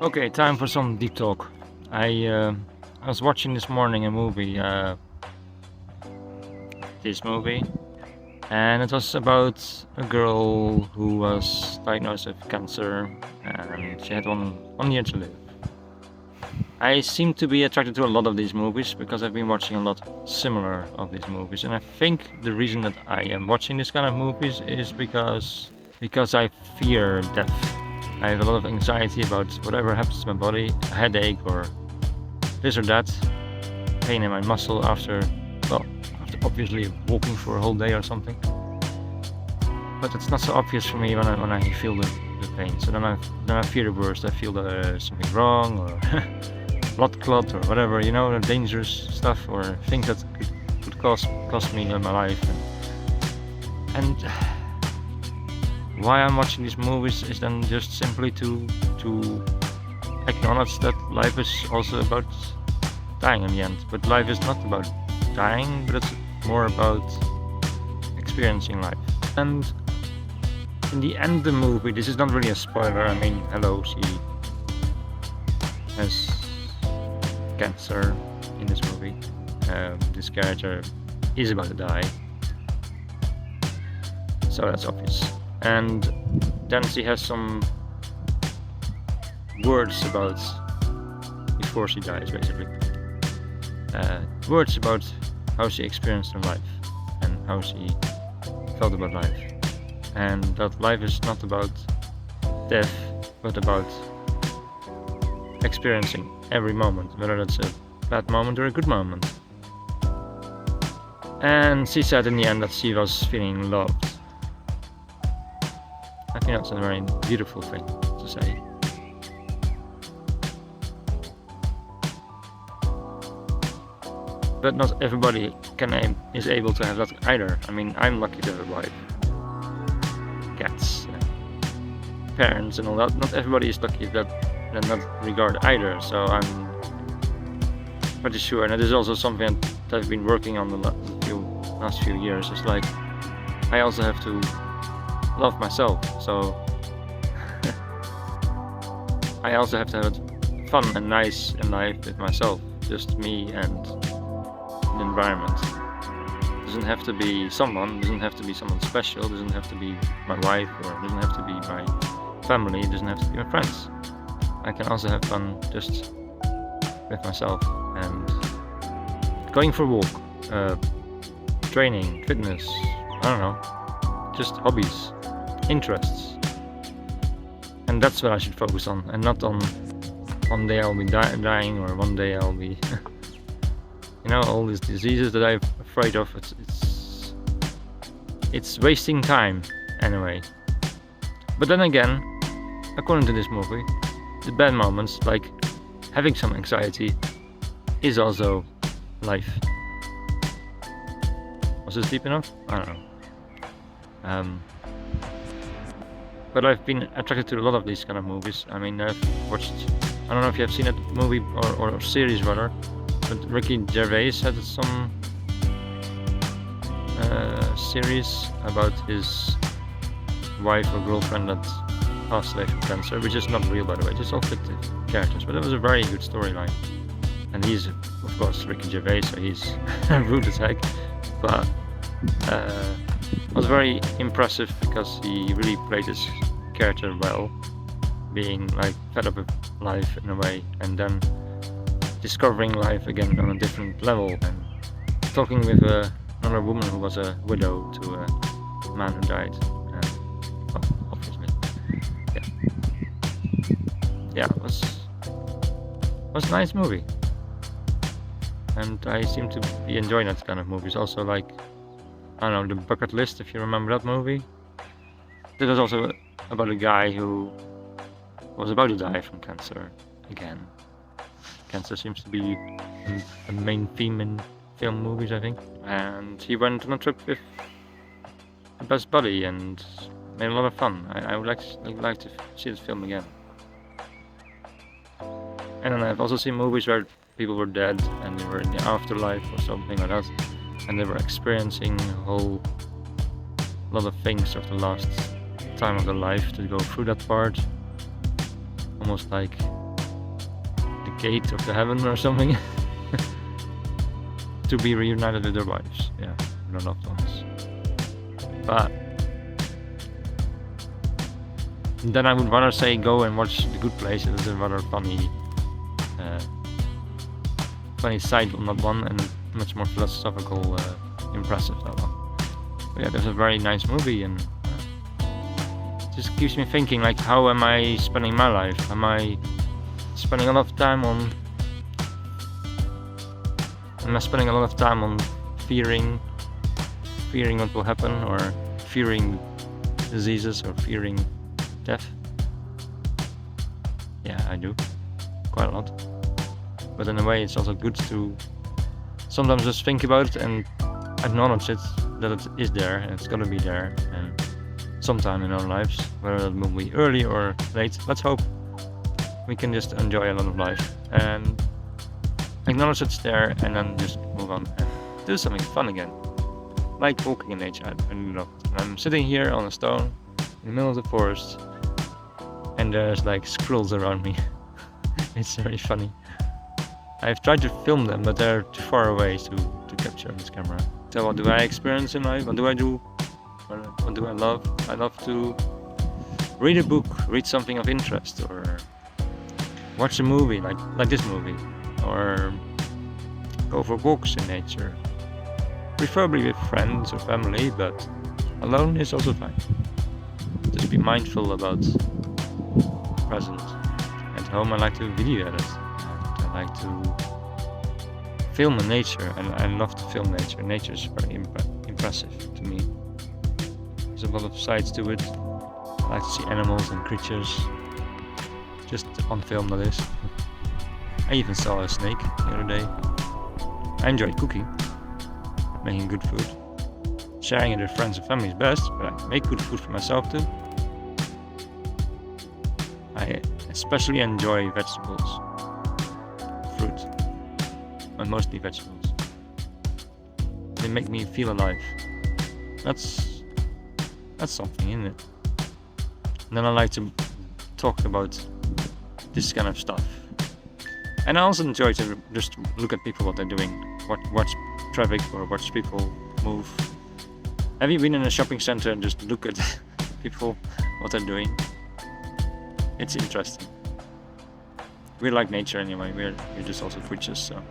Okay, time for some deep talk. I was watching this morning a movie, this movie, and it was about a girl who was diagnosed with cancer, and she had one year to live. I seem to be attracted to a lot of these movies because I've been watching a lot similar of these movies, and I think the reason that I am watching this kind of movies is because I fear death. I have a lot of anxiety about whatever happens to my body, a headache or this or that, pain in my muscle after obviously walking for a whole day or something. But it's not so obvious for me when I feel the pain. So then I fear the worst. I feel that there's something wrong or blood clot or whatever, the dangerous stuff or things that could cost me my life. And why I'm watching these movies is then just simply to acknowledge that life is also about dying in the end. But life is not about dying, but it's more about experiencing life. And in the end of the movie, this is not really a spoiler. I mean, hello, she has cancer in this movie. This character is about to die. So that's obvious. And then she has some words about before she dies, basically. Words about how she experienced her life and how she felt about life. And that life is not about death, but about experiencing every moment, whether that's a bad moment or a good moment. And she said in the end that she was feeling loved. I think that's a very beautiful thing to say. But not everybody is able to have that either. I mean, I'm lucky to have a wife, cats, parents, and all that. Not everybody is lucky in that regard either. So I'm pretty sure, and it is also something that I've been working on the last few years. It's like I also have to love myself. So I also have to have it fun and nice in life with myself, just me and the environment. It doesn't have to be someone, doesn't have to be someone special, doesn't have to be my wife, or doesn't have to be my family, it doesn't have to be my friends. I can also have fun just with myself and going for a walk, training, fitness, I don't know, just hobbies, interests. And that's what I should focus on, and not on one day I'll be dying or one day I'll be all these diseases that I'm afraid of. It's wasting time anyway. But then again, according to this movie, the bad moments, like having some anxiety, is also life. Was this deep enough? I don't know. But I've been attracted to a lot of these kind of movies. I mean, I've watched, I don't know if you have seen a movie or series rather, but Ricky Gervais had some series about his wife or girlfriend that passed away from cancer, which is not real, by the way, just all fictive characters, but it was a very good storyline. And he's, of course, Ricky Gervais, so he's rude as heck, but was very impressive because he really played his character well, being like fed up with life in a way, and then discovering life again on a different level, and talking with another woman who was a widow to a man who died. Obviously, it was a nice movie, and I seem to be enjoying that kind of movies. Also, like, I don't know, The Bucket List, if you remember that movie. It was also about a guy who was about to die from cancer again. Cancer seems to be a main theme in film movies, I think. And he went on a trip with the best buddy and made a lot of fun. I would like to see this film again. And then I've also seen movies where people were dead and they were in the afterlife or something like that, and they were experiencing a whole lot of things of the last time of their life to go through that part. Almost like gate of the heaven or something to be reunited with their wives, yeah, with their loved ones. But then I would rather say go and watch The Good Place. It is a rather funny side on that one, and much more philosophical, impressive, that one. But yeah, there's a very nice movie, and just keeps me thinking, like, how am I spending my life? Am I spending a lot of time on fearing what will happen, or fearing diseases, or fearing death? Yeah, I do, quite a lot. But in a way, it's also good to sometimes just think about it and acknowledge it, that it is there, and it's gonna be there, and sometime in our lives, whether it will be early or late, let's hope we can just enjoy a lot of life and acknowledge it's there, and then just move on and do something fun again, like walking in nature. I really love it. I'm sitting here on a stone in the middle of the forest, and there's like squirrels around me. It's very funny. I've tried to film them, but they're too far away to capture on this camera. So what do I experience in life? What do I do? What do I love? I love to read a book, read something of interest, or watch a movie like this movie, or go for walks in nature. Preferably with friends or family, but alone is also fine. Just be mindful about present. At home I like to video edit. I like to film in nature, and I love to film nature. Nature is very impressive to me. There's a lot of sides to it. I like to see animals and creatures, just on film, that is. I even saw a snake the other day. I enjoy cooking, making good food. Sharing it with friends and family is best, but I make good food for myself too. I especially enjoy vegetables, fruit, but mostly vegetables. They make me feel alive. That's something, isn't it? And then I like to talk about this kind of stuff. And I also enjoy to just look at people, what they're doing, watch traffic, or watch people move. Have you been in a shopping center and just look at people, what they're doing? It's interesting. We like nature anyway, we're just also creatures, so